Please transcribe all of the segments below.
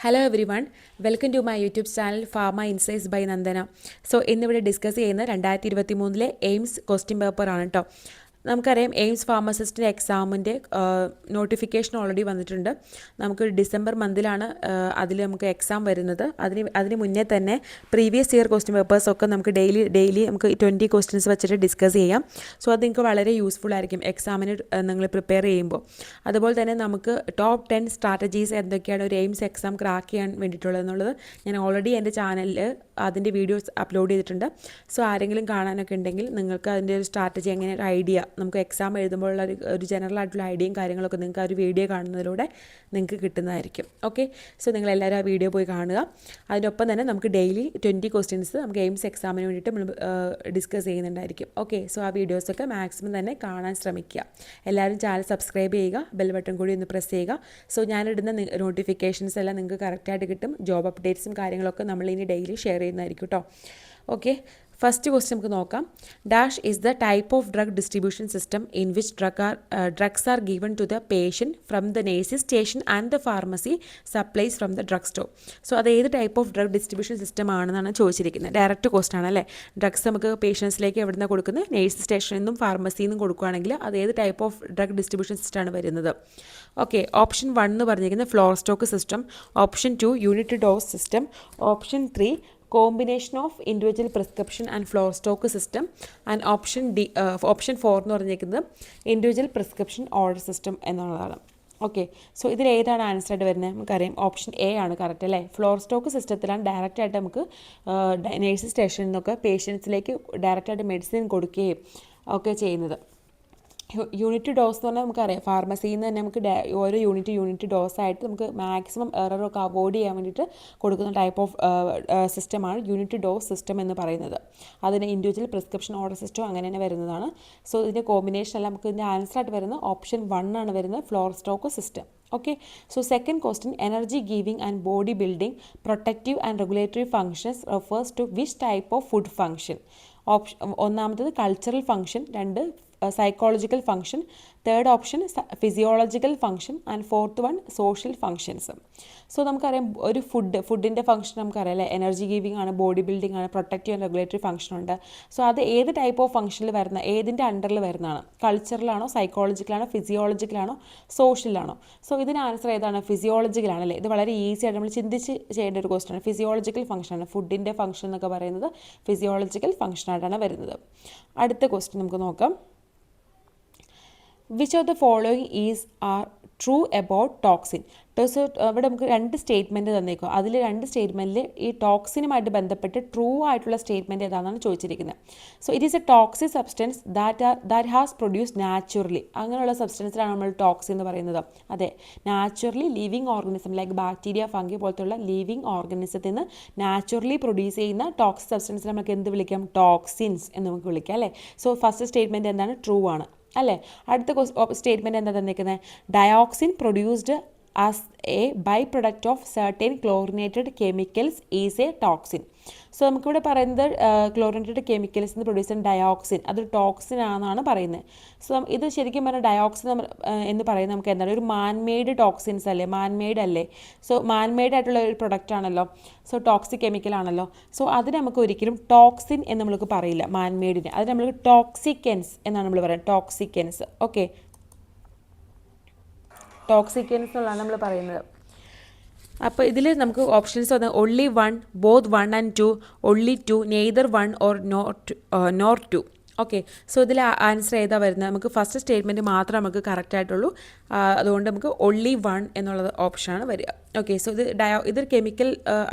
Hello everyone, welcome to my YouTube channel pharma insights by Nandana. So ഇന്നിവിടെ discuss ചെയ്യുന്ന 2023 AIIMS question പേപ്പറാണ് കേട്ടോ. നമുക്കറിയാം എയിംസ് ഫാർമസിസ്റ്റിൻ്റെ എക്സാമിൻ്റെ നോട്ടിഫിക്കേഷൻ ഓൾറെഡി വന്നിട്ടുണ്ട്. നമുക്ക് ഡിസംബർ മന്തിലാണ് അതിൽ നമുക്ക് എക്സാം വരുന്നത്. അതിന് മുന്നേ തന്നെ പ്രീവിയസ് ഇയർ ക്വസ്റ്റ്യൻ പേപ്പേഴ്സൊക്കെ നമുക്ക് ഡെയിലി നമുക്ക് 20 ക്വസ്റ്റ്യൻസ് വെച്ചിട്ട് ഡിസ്കസ് ചെയ്യാം. സോ അത് നിങ്ങൾക്ക് വളരെ യൂസ്ഫുൾ ആയിരിക്കും എക്സാമിന് നിങ്ങൾ പ്രിപ്പയർ ചെയ്യുമ്പോൾ. അതുപോലെ തന്നെ നമുക്ക് ടോപ്പ് 10 സ്ട്രാറ്റജീസ് എന്തൊക്കെയാണ് ഒരു എയിംസ് എക്സാം ക്രാക്ക് ചെയ്യാൻ വേണ്ടിയിട്ടുള്ളതെന്നുള്ളത് ഞാൻ ഓൾറെഡി എൻ്റെ ചാനലിൽ അതിൻ്റെ വീഡിയോസ് അപ്ലോഡ് ചെയ്തിട്ടുണ്ട്. സോ ആരെങ്കിലും കാണാനൊക്കെ ഉണ്ടെങ്കിൽ നിങ്ങൾക്ക് അതിൻ്റെ ഒരു സ്ട്രാറ്റജി, എങ്ങനെ ഒരു ഐഡിയ, നമുക്ക് എക്സാം എഴുതുമ്പോഴുള്ള ഒരു ജനറൽ ആയിട്ടുള്ള ഐഡിയയും കാര്യങ്ങളൊക്കെ നിങ്ങൾക്ക് ആ ഒരു വീഡിയോ കാണുന്നതിലൂടെ നിങ്ങൾക്ക് കിട്ടുന്നതായിരിക്കും. ഓക്കെ, സോ നിങ്ങളെല്ലാവരും ആ വീഡിയോ പോയി കാണുക. അതിനൊപ്പം തന്നെ നമുക്ക് ഡെയിലി 20 ക്വസ്റ്റ്യൻസ് നമുക്ക് എയിംസ് എക്സാമിന് വേണ്ടിയിട്ട് നമ്മൾ ഡിസ്കസ് ചെയ്യുന്നുണ്ടായിരിക്കും. ഓക്കെ, സോ ആ വീഡിയോസൊക്കെ മാക്സിമം തന്നെ കാണാൻ ശ്രമിക്കുക. എല്ലാവരും ചാനൽ സബ്സ്ക്രൈബ് ചെയ്യുക, ബെൽ ബട്ടൺ കൂടി ഒന്ന് പ്രസ് ചെയ്യുക. സോ ഞാനിടുന്ന നോട്ടിഫിക്കേഷൻസ് എല്ലാം നിങ്ങൾക്ക് കറക്റ്റായിട്ട് കിട്ടും. ജോബ് അപ്ഡേറ്റ്സും കാര്യങ്ങളൊക്കെ നമ്മളിനി ഡെയിലി ഷെയർ ചെയ്യുന്നതായിരിക്കും കേട്ടോ. ഓക്കെ, ഫസ്റ്റ് ക്വസ്റ്റ്യൻ നമുക്ക് നോക്കാം. Dash is the type of drug distribution system in which drugs are given to the patient from the nursing station and the pharmacy supplies from the drug store. So അത് ഏത് type of drug distribution system ആണെന്നാണ് ചോദിച്ചിരിക്കുന്നത്. Direct cost ആണ് അല്ലേ. Drugs നമുക്ക് പേഷ്യൻസിലേക്ക് എവിടെ നിന്നാണ് കൊടുക്കുന്നത്? നേഴ്സിംഗ് സ്റ്റേഷനിൽ നിന്നും ഫാർമസിയിൽ നിന്നും കൊടുക്കുകയാണെങ്കിൽ അത് ഏത് ടൈപ്പ് ഓഫ് ഡ്രഗ് ഡിസ്ട്രിബ്യൂഷൻ സിസ്റ്റമാണ് വരുന്നത്? ഓക്കെ, ഓപ്ഷൻ 1 എന്ന് പറഞ്ഞിരിക്കുന്നത് floor stock system, option 2 unit dose system, option 3 combination of individual prescription and floor stock system, and option 4 എന്ന് പറഞ്ഞിരിക്കുന്നത് ഇൻഡിവിജ്വൽ പ്രിസ്ക്രിപ്ഷൻ ഓർഡർ സിസ്റ്റം എന്നുള്ളതാണ്. ഓക്കെ, സോ ഇതിൽ ഏതാണ് ആൻസർ ആയിട്ട് വരുന്നത്? നമുക്കറിയാം ഓപ്ഷൻ എ ആണ് കറക്റ്റ് അല്ലേ. ഫ്ലോർ സ്റ്റോക്ക് സിസ്റ്റത്തിലാണ് ഡയറക്റ്റായിട്ട് നമുക്ക് നേഴ്സിംഗ് സ്റ്റേഷനിൽ നിന്നൊക്കെ പേഷ്യൻസിലേക്ക് ഡയറക്റ്റായിട്ട് മെഡിസിൻ കൊടുക്കുകയും ഒക്കെ ചെയ്യുന്നത്. യൂണിറ്റ് ഡോസ് എന്ന് പറഞ്ഞാൽ നമുക്കറിയാം ഫാർമസിയിൽ നിന്ന് തന്നെ നമുക്ക് ഓരോ യൂണിറ്റ് ഡോസായിട്ട് നമുക്ക് മാക്സിമം എററൊക്കെ അവോയ്ഡ് ചെയ്യാൻ വേണ്ടിയിട്ട് കൊടുക്കുന്ന ടൈപ്പ് ഓഫ് സിസ്റ്റമാണ് യൂണിറ്റ് ഡോസ് സിസ്റ്റം എന്ന് പറയുന്നത്. അതിന് ഇൻഡിവിജ്വൽ പ്രിസ്ക്രിപ്ഷൻ ഓർഡർ സിസ്റ്റം അങ്ങനെ തന്നെ വരുന്നതാണ്. സോ ഇതിൻ്റെ കോമ്പിനേഷൻ അല്ല, നമുക്ക് ഇതിൻ്റെ ആൻസർ ആയിട്ട് വരുന്നത് ഓപ്ഷൻ 1 ആണ് വരുന്നത്, floor stock system. Okay, so second question, energy giving and body building protective and regulatory functions refers to which type of food function? ഒന്നാമത്തത് cultural function, 2 psychological function, third option physiological function, and fourth one social functions. So നമുക്കറിയാം ഒരു ഫുഡിൻ്റെ function നമുക്കറിയാം അല്ലേ. Energy giving ആണ്, body building ആണ്, protective and regulatory function ഉണ്ട്. So അത് ഏത് ടൈപ്പ് ഓഫ് ഫങ്ഷനിൽ വരുന്ന, ഏതിൻ്റെ അണ്ടറിൽ വരുന്നതാണ്? കൾച്ചറലാണോ, സൈക്കോളജിക്കലാണോ, ഫിസിയോളജിക്കലാണോ, സോഷ്യലാണോ? സോ ഇതിന് ആൻസർ ഏതാണ്? ഫിസിയോളജിക്കലാണല്ലേ. ഇത് വളരെ ഈസി ആയിട്ട് നമ്മൾ ചിന്തിച്ച് ചെയ്യേണ്ട ഒരു ക്വസ്റ്റ്യൻ ആണ്. ഫിസിയോളജിക്കൽ ഫങ്ഷനാണ്, ഫുഡിൻ്റെ ഫങ്ഷൻ എന്നൊക്കെ പറയുന്നത് ഫിസിയോളജിക്കൽ ഫങ്ഷനായിട്ടാണ് വരുന്നത്. അടുത്ത ക്വസ്റ്റ്യൻ നമുക്ക് നോക്കാം. Which of the following are true about toxin? അവിടെ നമുക്ക് 2 സ്റ്റേറ്റ്മെൻറ്റ് തന്നേക്കും. അതിൽ 2 സ്റ്റേറ്റ്മെൻറ്റിൽ ഈ ടോക്സിനുമായിട്ട് ബന്ധപ്പെട്ട് ട്രൂ ആയിട്ടുള്ള സ്റ്റേറ്റ്മെൻറ്റ് ഏതാണെന്നാണ് ചോദിച്ചിരിക്കുന്നത്. So it is a toxic substance that has produced naturally. അങ്ങനെയുള്ള സബ്സ്റ്റൻസിലാണ് നമ്മൾ ടോക്സിൻ എന്ന് പറയുന്നത്. അതെ, naturally living organism like bacteria, fungi പോലത്തുള്ള ലിവിങ് ഓർഗാനിസത്തിൽ നിന്ന് നാച്ചുറലി പ്രൊഡ്യൂസ് ചെയ്യുന്ന ടോക്സിക് സബ്സ്റ്റൻസിനെ നമുക്ക് എന്ത് വിളിക്കാം? ടോക്സിൻസ് എന്ന് നമുക്ക് വിളിക്കാം അല്ലേ. സോ ഫസ്റ്റ് സ്റ്റേറ്റ്മെൻറ്റ് എന്താണ്? ട്രൂ ആണ് അല്ലേ. അടുത്ത സ്റ്റേറ്റ്മെൻറ്റ് എന്താ തന്നിരിക്കുന്നത്? Dioxin produced as a by product of certain chlorinated chemicals is a toxin. So നമുക്കിവിടെ പറയുന്നത് ക്ലോറിനേറ്റഡ് കെമിക്കൽസ് എന്ന് പ്രൊഡ്യൂസ് ചെയ്യുന്ന ഡയോക്സിൻ, അതൊരു ടോക്സിൻ ആണെന്നാണ് പറയുന്നത്. സോ ഇത് ശരിക്കും പറഞ്ഞാൽ ഡയോക്സിൻ എന്ന് പറയുന്നത് നമുക്ക് എന്താണ്? ഒരു മാൻമെയ്ഡ് ടോക്സിൻസ് അല്ലേ, മാൻമെയ്ഡ് അല്ലേ. സോ മാൻമെയ്ഡ് ആയിട്ടുള്ള ഒരു പ്രൊഡക്റ്റ് ആണല്ലോ. സോ ടോക്സിക് കെമിക്കൽ ആണല്ലോ. സോ അതിന് നമുക്ക് ഒരിക്കലും ടോക്സിൻ എന്ന് നമുക്ക് പറയില്ല, മാൻമെയ്ഡിന്. അത് നമ്മൾ ടോക്സിക്കൻസ് എന്നാണ് നമ്മൾ പറയുന്നത്, ടോക്സിക്കൻസ്. ഓക്കെ, ടോക്സിക്കൻസ് എന്നുള്ളതാണ് നമ്മൾ പറയുന്നത്. അപ്പോൾ ഇതിൽ നമുക്ക് ഓപ്ഷൻസ് വന്നത് only 1, both 1 and 2, only 2, neither 1 or nor 2. Okay, so ഇതിൽ ആൻസർ ഏതാ വരുന്നത്? നമുക്ക് ഫസ്റ്റ് സ്റ്റേറ്റ്മെൻറ്റ് മാത്രമേ നമുക്ക് കറക്റ്റ് ആയിട്ടുള്ളൂ. അതുകൊണ്ട് നമുക്ക് only 1 എന്നുള്ളത് ഓപ്ഷനാണ് വരിക. ഓക്കെ, സോ ഇതൊരു കെമിക്കൽ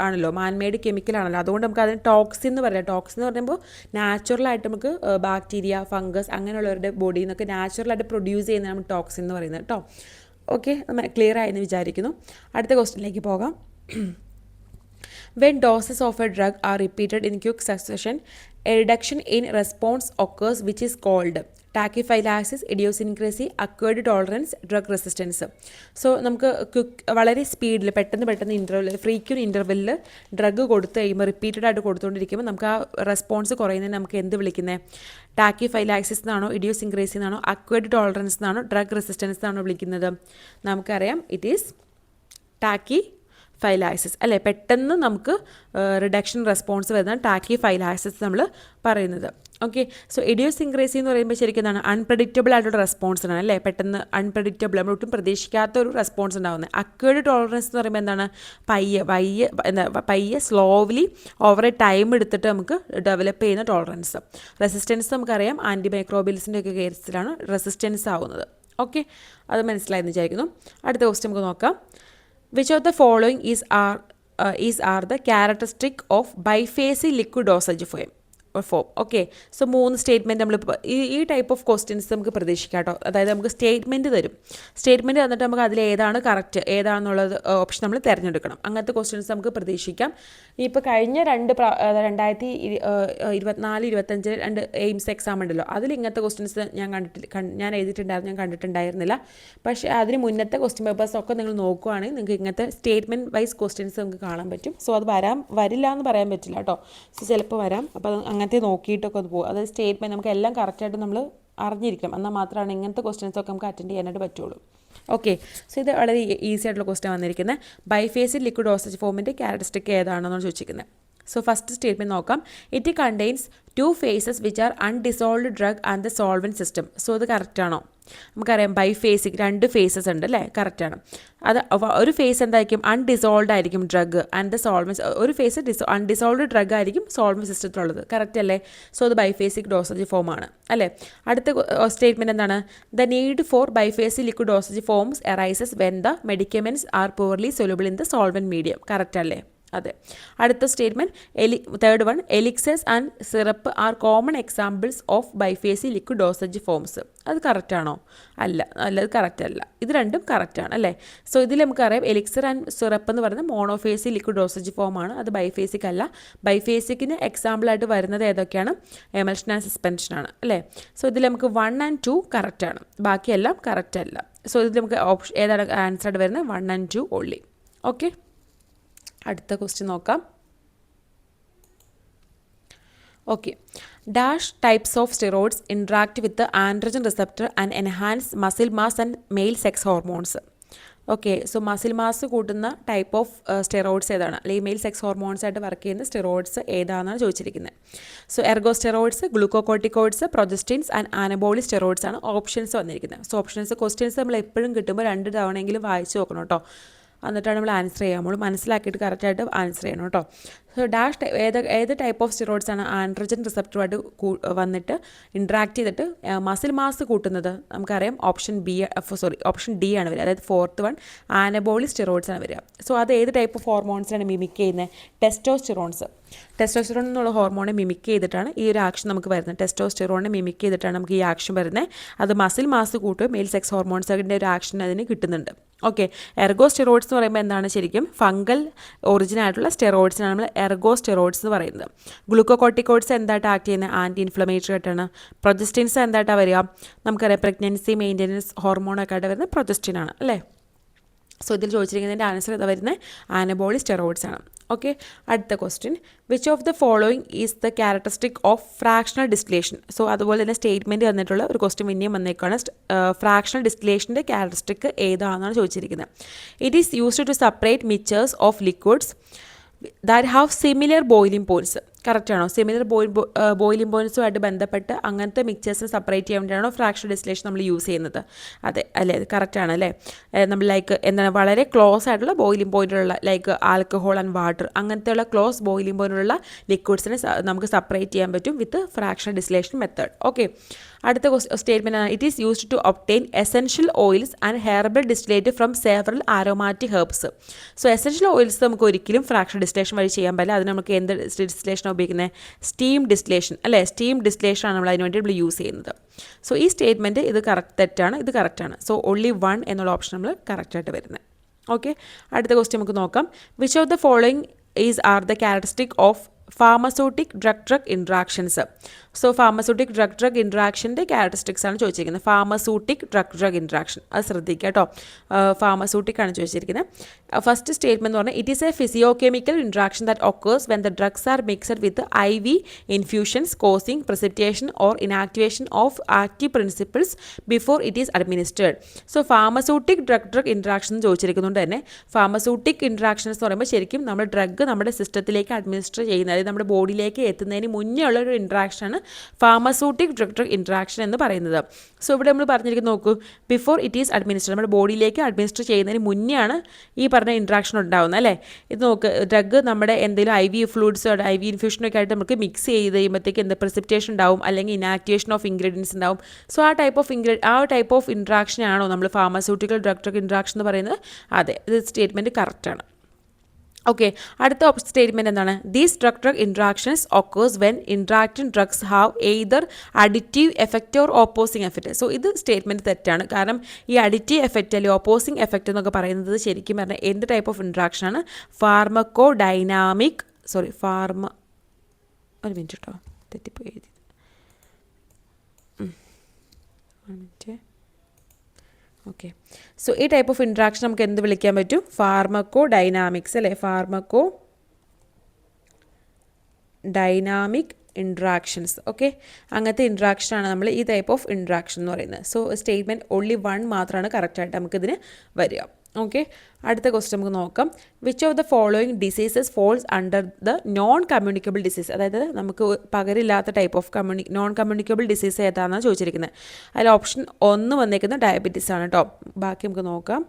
ആണല്ലോ, മാൻമെയ്ഡ് കെമിക്കൽ ആണല്ലോ. അതുകൊണ്ട് നമുക്ക് അതിന് ടോക്സിൻ എന്ന് പറയാം. ടോക്സിൻ എന്ന് പറയുമ്പോൾ നാച്ചുറലായിട്ട് നമുക്ക് ബാക്ടീരിയ, ഫംഗസ് അങ്ങനെയുള്ളവരുടെ ബോഡിയിൽ നിന്നൊക്കെ നാച്ചുറലായിട്ട് പ്രൊഡ്യൂസ് ചെയ്യുന്നതാണ് നമുക്ക് ടോക്സിൻ എന്ന് പറയുന്നത് കേട്ടോ. ഓക്കെ, നമ്മൾ ക്ലിയർ ആയെന്ന് വിചാരിക്കുന്നു. അടുത്ത ക്വസ്റ്റ്യനിലേക്ക് പോകാം. When doses of a drug are repeated in quick succession, a reduction in response occurs which is called tachyphylaxis, idiosyncrasy, acquired tolerance, drug resistance. So നമുക്ക് വളരെ സ്പീഡിൽ പെട്ടെന്ന് ഫ്രീക്വൻറ്റ് ഇൻ്റർവെല്ലിൽ ഡ്രഗ് കൊടുത്ത് കഴിയുമ്പോൾ റിപ്പീറ്റഡ് ആയിട്ട് കൊടുത്തുകൊണ്ടിരിക്കുമ്പോൾ നമുക്ക് ആ റെസ്പോൺസ് കുറയുന്നതിന് നമുക്ക് എന്ത് വിളിക്കുന്നത്? ടാക്കിഫൈലാക്സിസ് എന്നാണോ, ഇഡിയോസിൻക്രസി എന്നാണോ, അക്വയർഡ് ടോളറൻസ് എന്നാണോ, ഡ്രഗ് റെസിസ്റ്റൻസ് എന്നാണോ വിളിക്കുന്നത്? നമുക്കറിയാം ഇറ്റ് ഈസ് ഫൈലാക്സിസ് അല്ലേ, പെട്ടെന്ന് നമുക്ക് റിഡക്ഷൻ റെസ്പോൺസ് വരുന്ന ടാക്കി ഫൈലാക്സിസ് നമ്മൾ പറയുന്നത്. ഓക്കെ, സോ ഇഡിയോസിൻക്രസി എന്ന് പറയുമ്പോൾ ശരിക്കും എന്താണ്, അൺപ്രഡിക്റ്റബിൾ ആയിട്ടുള്ള റെസ്പോൺസിനാണ് അല്ലേ, പെട്ടെന്ന് അൺപ്രഡിക്റ്റബിൾ, നമ്മൾ ഒട്ടും പ്രതീക്ഷിക്കാത്ത ഒരു റെസ്പോൺസ് ഉണ്ടാകുന്നത്. അക്വേർഡ് ടോളറൻസ് എന്ന് പറയുമ്പോൾ എന്താണ്, പയ്യെ സ്ലോലി ഓവർ എ ടൈം എടുത്തിട്ട് നമുക്ക് ഡെവലപ്പ് ചെയ്യുന്ന ടോളറൻസ്. റെസിസ്റ്റൻസ് നമുക്കറിയാം ആൻറ്റിമൈക്രോബിയൽസിൻ്റെ ഒക്കെ കേസിലാണ് റെസിസ്റ്റൻസ് ആവുന്നത്. ഓക്കെ, അത് മനസ്സിലായെന്ന് വിചാരിക്കുന്നു. അടുത്ത ക്വസ്റ്റ്യൻ നമുക്ക് നോക്കാം. Which of the following is are the characteristic of biphasic liquid dosage form. Okay, so 3 statement നമ്മൾ ഈ ടൈപ്പ് ഓഫ് ക്വസ്റ്റ്യൻസ് നമുക്ക് പ്രതീക്ഷിക്കാം കേട്ടോ. അതായത് നമുക്ക് സ്റ്റേറ്റ്മെൻറ്റ് തരും, സ്റ്റേറ്റ്മെൻറ്റ് തന്നിട്ട് നമുക്ക് അതിൽ ഏതാണ് കറക്റ്റ് ഏതാണെന്നുള്ളത് ഓപ്ഷൻ നമ്മൾ തിരഞ്ഞെടുക്കണം. അങ്ങനത്തെ ക്വസ്റ്റ്യൻസ് നമുക്ക് പ്രതീക്ഷിക്കാം. ഇപ്പോൾ കഴിഞ്ഞ 2024-25 2 എയിംസ് എക്സാം ഉണ്ടല്ലോ, അതിൽ ഇങ്ങനത്തെ ക്വസ്റ്റ്യൻസ് ഞാൻ എഴുതിയിട്ടുണ്ടായിരുന്നു, ഞാൻ കണ്ടിട്ടുണ്ടായിരുന്നില്ല. പക്ഷേ അതിന് മുന്നത്തെ ക്വസ്റ്റ്യൻ പേപ്പേഴ്സൊക്കെ നിങ്ങൾ നോക്കുകയാണെങ്കിൽ നിങ്ങൾക്ക് ഇങ്ങനത്തെ സ്റ്റേറ്റ്മെൻറ്റ് വൈസ് ക്വസ്റ്റ്യൻസ് നമുക്ക് കാണാൻ പറ്റും. സോ അത് വരില്ല എന്ന് പറയാൻ പറ്റില്ല കേട്ടോ. സോ ചിലപ്പോൾ വരാം. അപ്പോൾ അങ്ങനത്തെ നോക്കിയിട്ടൊക്കെ അത് പോകും. അതായത് സ്റ്റേറ്റ്മെൻറ്റ് നമുക്ക് എല്ലാം കറക്റ്റായിട്ട് നമ്മൾ അറിഞ്ഞിരിക്കണം, എന്നാൽ മാത്രമാണ് ഇങ്ങനത്തെ ക്വസ്റ്റ്യൻസൊക്കെ നമുക്ക് അറ്റൻഡ് ചെയ്യാനായിട്ട് പറ്റുള്ളൂ. ഓക്കെ, സോ ഇത് വളരെ ഈസി ആയിട്ടുള്ള ക്വസ്റ്റ്യൻ വന്നിരിക്കുന്നത്. ബൈഫേസിൽ ലിക്വിഡ് ഡോസേജ് ഫോമിൻ്റെ ക്യാരക്ടറിസ്റ്റിക് ഏതാണെന്നാണ് ചോദിച്ചിരിക്കുന്നത്. സോ ഫസ്റ്റ് സ്റ്റേറ്റ്മെൻറ്റ് നോക്കാം. It contains 2 phases which are undisolved drug and the solvent system. So അത് കറക്റ്റാണോ? നമുക്കറിയാം ബൈഫേസിക് 2 phases ഉണ്ട് അല്ലേ, കറക്റ്റാണ്. അത് ഒരു ഫേസ് എന്തായിരിക്കും, അൺഡിസോൾവ്ഡ് ആയിരിക്കും ഡ്രഗ് ആൻഡ് ദ സോൾവൻസ്. ഒരു ഫേസ് അൺഡിസോൾവ്ഡ് ഡ്രഗ് ആയിരിക്കും സോൾവൻറ്റ് സിസ്റ്റത്തിലുള്ളത്, കറക്റ്റ് അല്ലേ? സോ അത് ബൈഫേസിക് ഡോസേജ് ഫോം ആണ് അല്ലേ. അടുത്ത സ്റ്റേറ്റ്മെൻറ്റ് എന്താണ്, the need for biphasic liquid dosage forms arises when the medicaments are poorly soluble in the solvent medium, correct അല്ലേ? അതെ. അടുത്ത സ്റ്റേറ്റ്മെൻറ്റ് third one, elixirs and syrup are common examples of biphasic liquid dosage forms. അത് കറക്റ്റാണോ? അല്ല, അത് correct അല്ല. ഇത് രണ്ടും കറക്റ്റാണ് അല്ലേ. സോ ഇതിൽ നമുക്കറിയാം എലിക്സർ ആൻഡ് സിറപ്പ് എന്ന് പറയുന്നത് മോണോഫേസി ലിക്വിഡ് ഡോസേജ് ഫോമാണ്, അത് ബൈഫേസിക് അല്ല. ബൈഫേസിക്കിന് എക്സാമ്പിളായിട്ട് വരുന്നത് ഏതൊക്കെയാണ്, എമൽഷൻ ആൻഡ് സസ്പെൻഷനാണ് അല്ലേ. സോ ഇതിൽ നമുക്ക് 1 and 2 കറക്റ്റാണ്, ബാക്കിയെല്ലാം കറക്റ്റ് അല്ല. സോ ഇതിൽ നമുക്ക് ഏതാണ് ആൻസറായിട്ട് വരുന്നത്, 1 and 2 ഓൺലി. ഓക്കെ, അടുത്ത ക്വസ്റ്റ്യൻ നോക്കാം. Okay, dash types of steroids interact with androgen receptor and enhance muscle mass and male sex hormones. Okay, so muscle mass കൂട്ടുന്ന ടൈപ്പ് ഓഫ് സ്റ്റിറോയിഡ്സ് ഏതാണ്, അല്ലെങ്കിൽ മെയിൽ സെക്സ് ഹോർമോൺസ് ആയിട്ട് work ചെയ്യുന്ന steroids ഏതാണെന്നാണ് ചോദിച്ചിരിക്കുന്നത്. So എർഗോസ്റ്റെറോയിഡ്സ്, glucocorticoids, പ്രൊജസ്റ്റീൻസ് and anabolic steroids ആണ് options വന്നിരിക്കുന്നത്. So questions നമ്മൾ എപ്പോഴും കിട്ടുമ്പോൾ 2 തവണയെങ്കിലും വായിച്ച് നോക്കണം കേട്ടോ, എന്നിട്ടാണ് നമ്മൾ ആൻസർ ചെയ്യുക. നമ്മൾ മനസ്സിലാക്കിയിട്ട് കറക്റ്റായിട്ട് ആൻസർ ചെയ്യണം കേട്ടോ. സോ ഡാഷ് ഏത് ടൈപ്പ് ഓഫ് സ്റ്റിറോയിഡ്സ് ആണ് ആൻഡ്രോജൻ റിസപ്റ്ററുമായിട്ട് വന്നിട്ട് ഇൻട്രാക്ട് ചെയ്തിട്ട് മസിൽ മാസ് കൂട്ടുന്നത്, നമുക്കറിയാം ഓപ്ഷൻ ഡി ആണ് വരിക. അതായത് 4th വൺ ആനബോളിക് സ്റ്റിറോയിഡ്സ് ആണ് വരിക. സോ അത് ഏത് ടൈപ്പ് ഓഫ് ഹോർമോൺസിനാണ് മിമിക് ചെയ്യുന്നത്, ടെസ്റ്റോസ്റ്റിറോൺസ്. ടെസ്റ്റോസ്റ്റിറോൺ എന്നുള്ള ഹോർമോണെ മിമിക് ചെയ്തിട്ടാണ് ഈ ഒരു ആക്ഷൻ നമുക്ക് വരുന്നത്. ടെസ്റ്റോസ്റ്റിറോണിനെ മിമിക് ചെയ്തിട്ടാണ് നമുക്ക് ഈ ആക്ഷൻ വരുന്നത്. അത് മസിൽ മാസ് കൂട്ടുകയും മെയിൽ സെക്സ് ഹോർമോൺസിൻ്റെ ഒരു ആക്ഷൻ അതിന് കിട്ടുന്നുണ്ട്. ഓക്കെ, എർഗോസ്റ്റെറോയിഡ്സ് എന്ന് പറയുമ്പോൾ എന്താണ്, ശരിക്കും ഫംഗൽ ഒറിജിൻ ആയിട്ടുള്ള സ്റ്റെറോയിഡ്സിനാണ് നമ്മൾ എർഗോസ്റ്റെറോയിഡ്സ് എന്ന് പറയുന്നത്. ഗ്ലൂക്കോകോർട്ടിക്കോയിഡ്സ് എന്തായിട്ട് ആക്ട് ചെയ്യുന്നത്, ആൻറ്റി ഇൻഫ്ലമേറ്ററി ആയിട്ടാണ്. പ്രൊജസ്റ്റീൻസ് എന്തായിട്ടാണ് വരിക, നമുക്കറിയാം പ്രഗ്നൻസി മെയിൻ്റെനൻസ് ഹോർമോണൊക്കെ ആയിട്ട് വരുന്നത് പ്രൊജസ്റ്റീനാണ് അല്ലേ. സോ ഇതിൽ ചോദിച്ചിരിക്കുന്നതിൻ്റെ ആൻസർ ഇതാ വരുന്നത് ആനബോളിക് സ്റ്റെറോയിഡ്സ് ആണ്. ഓക്കെ, അടുത്ത question, which of the following is the characteristic of fractional distillation. So അതുപോലെ തന്നെ സ്റ്റേറ്റ്മെൻറ്റ് തന്നിട്ടുള്ള ഒരു ക്വസ്റ്റ്യൻ പിന്നെയും വന്നേക്കാണ്. ഫ്രാക്ഷണൽ ഡിസ്റ്റിലേഷൻ്റെ ക്യാരക്ടറിസ്റ്റിക് ഏതാണെന്നാണ് ചോദിച്ചിരിക്കുന്നത്. It is used to separate mixtures of liquids that have similar boiling points. കറക്റ്റാണോ? സിമിലർ ബോയിലിംഗ് പോയിൻറ്റ്സുമായിട്ട് ബന്ധപ്പെട്ട് അങ്ങനത്തെ മിക്ചേഴ്സ് സെപ്പറേറ്റ് ചെയ്യാൻ വേണ്ടിയാണോ ഫ്രാക്ഷണൽ ഡിസ്റ്റിലേഷൻ നമ്മൾ യൂസ് ചെയ്യുന്നത്? അതെ അല്ലേ, അത് കറക്റ്റാണ് അല്ലേ. നമ്മൾ എന്താണ് വളരെ ക്ലോസ് ആയിട്ടുള്ള ബോയിലിംഗ് പോയിൻറ്റുള്ള ആൽക്കഹോൾ ആൻഡ് വാട്ടർ അങ്ങനത്തെയുള്ള ക്ലോസ് ബോയിലിംഗ് പോയിൻറ്റുള്ള ലിക്വിഡ്സിനെ നമുക്ക് സെപ്പറേറ്റ് ചെയ്യാൻ പറ്റും with fractional distillation method. Okay, അടുത്ത സ്റ്റേറ്റ്മെൻറ്റ് ആണ്, it is used to obtain essential oils and herbal distillate from several aromatic herbs. So essential oils നമുക്ക് ഒരിക്കലും ഫ്രാക്ഷണൽ ഡിസ്റ്റിലേഷൻ വഴി ചെയ്യാൻ പറ്റില്ല. അത് നമുക്ക് എന്ത് ഡിസ്റ്റിലേഷൻ ഉപയോഗിക്കുന്നത്, സ്റ്റീം ഡിസ്റ്റിലേഷൻ അല്ലേ. സ്റ്റീം ഡിസ്റ്റിലേഷൻ ആണ് നമ്മൾ അതിനുവേണ്ടി നമ്മൾ യൂസ് ചെയ്യുന്നത്. സോ ഈ സ്റ്റേറ്റ്മെൻറ്റ് ഇത് തെറ്റാണ്, ഇത് കറക്റ്റാണ്. സോ ഓൺലി 1 എന്നുള്ള ഓപ്ഷൻ നമ്മൾ കറക്റ്റായിട്ട് വരുന്നത്. ഓക്കെ, അടുത്ത ക്വസ്റ്റ്യൻ നമുക്ക് നോക്കാം. Which of the following are the characteristic of pharmaceutic drug interactions. So pharmaceutic drug ഇൻട്രാക്ഷൻ്റെ ക്യാരക്ടറിസ്റ്റിക്സ് ആണ് ചോദിച്ചിരിക്കുന്നത്. ഫാർമസ്യൂട്ടിക് ഡ്രഗ് ഇൻട്രാക്ഷൻ അത് ശ്രദ്ധിക്കുക കേട്ടോ. ഫാർമസ്യൂട്ടിക് ആണ് ചോദിച്ചിരിക്കുന്നത്. ഫസ്റ്റ് സ്റ്റേറ്റ്മെൻറ്റ് എന്ന് പറഞ്ഞാൽ it is a physicochemical interaction that occurs when the drugs are mixed with IV infusions causing precipitation or inactivation of active principles before it is administered. So pharmaceutic drug interaction ചോദിച്ചിരിക്കുന്നുണ്ട് തന്നെ ഫാർമസ്യൂട്ടിക് interactions എന്ന് പറയുമ്പോൾ ശരിക്കും നമ്മൾ drug നമ്മുടെ സിസ്റ്റത്തിലേക്ക് administer ചെയ്യുന്ന, അതായത് നമ്മുടെ ബോഡിയിലേക്ക് എത്തുന്നതിന് മുന്നേ ഉള്ള ഒരു ഇൻട്രാക്ഷനാണ് ഫാർമസ്യൂട്ടിക് ഡ്രഗ് ഇൻട്രാക്ഷൻ എന്ന് പറയുന്നത്. സോ ഇവിടെ നമ്മൾ പറഞ്ഞിരിക്കുന്നത് നോക്കൂ, ബിഫോർ ഇറ്റ് ഈസ് അഡ്മിനിസ്റ്റർ, നമ്മുടെ ബോഡിയിലേക്ക് അഡ്മിനിസ്റ്റർ ചെയ്യുന്നതിന് മുന്നേ ആണ് ഈ പറഞ്ഞ ഇൻട്രാക്ഷൻ ഉണ്ടാകുന്നത് അല്ലേ. ഇത് നോക്ക്, ഡ്രഗ് നമ്മുടെ എന്തെങ്കിലും IV ഫ്ലൂയിഡ്സോ IV ഇൻഫ്യൂഷനൊക്കെ ആയിട്ട് നമുക്ക് മിക്സ് ചെയ്ത് കഴിയുമ്പോഴത്തേക്ക് എന്താ പ്രസിപ്പിറ്റേഷൻ ഉണ്ടാവും, അല്ലെങ്കിൽ ഇനാക്ടിവേഷൻ ഓഫ് ഇൻഗ്രീഡിയൻസ് ഉണ്ടാവും. സോ ആ ടൈപ്പ് ഓഫ് ഇൻട്രാക്ഷൻ ആണോ നമ്മൾ ഫാർമസ്യൂട്ടിക്കൽ ഡ്രഗ് ഇൻട്രാക്ഷൻ എന്ന് പറയുന്നത്? അതെ, ഇത് സ്റ്റേറ്റ്മെൻറ്റ് കറക്റ്റാണ്. ഓക്കെ, അടുത്ത സ്റ്റേറ്റ്മെൻറ്റ് എന്താണ്? These drug interactions occurs when interacting drugs have either additive effect or opposing effect. So ഇത് സ്റ്റേറ്റ്മെൻറ്റ് തെറ്റാണ്. കാരണം ഈ അഡിറ്റീവ് എഫക്റ്റ് അല്ലെങ്കിൽ ഓപ്പോസിങ് എഫക്റ്റ് എന്നൊക്കെ പറയുന്നത് ശരിക്കും പറഞ്ഞാൽ എന്ത് ടൈപ്പ് ഓഫ് ഇൻട്രാക്ഷനാണ്? ഒരു മിനിറ്റ് കേട്ടോ, തെറ്റിപ്പോയി എഴുതി. ഓക്കെ, സോ ഈ ടൈപ്പ് ഓഫ് ഇൻട്രാക്ഷൻ നമുക്ക് എന്ത് വിളിക്കാൻ പറ്റും? ഫാർമക്കോ ഡൈനാമിക്സ് അല്ലേ, ഫാർമക്കോ ഡൈനാമിക് ഇൻട്രാക്ഷൻസ്. ഓക്കെ, അങ്ങനത്തെ ഇൻട്രാക്ഷനാണ് നമ്മൾ ഈ ടൈപ്പ് ഓഫ് ഇൻട്രാക്ഷൻ എന്ന് പറയുന്നത്. സോ സ്റ്റേറ്റ്മെൻറ്റ് ഓൺലി 1 മാത്രമാണ് കറക്റ്റായിട്ട് നമുക്കിതിന് വരിക. ഓക്കെ, അടുത്ത ക്വസ്റ്റ്യൻ നമുക്ക് നോക്കാം. Which of the following diseases falls under the non communicable disease? അതായത് നമുക്ക് പകരില്ലാത്ത type of non communicable disease ഏതാണെന്നാണ് ചോദിച്ചിരിക്കുന്നത്. അതിൽ ഓപ്ഷൻ 1 വന്നേക്കുന്നത് ഡയബറ്റീസ് ആണ് കേട്ടോ. ബാക്കി നമുക്ക് നോക്കാം.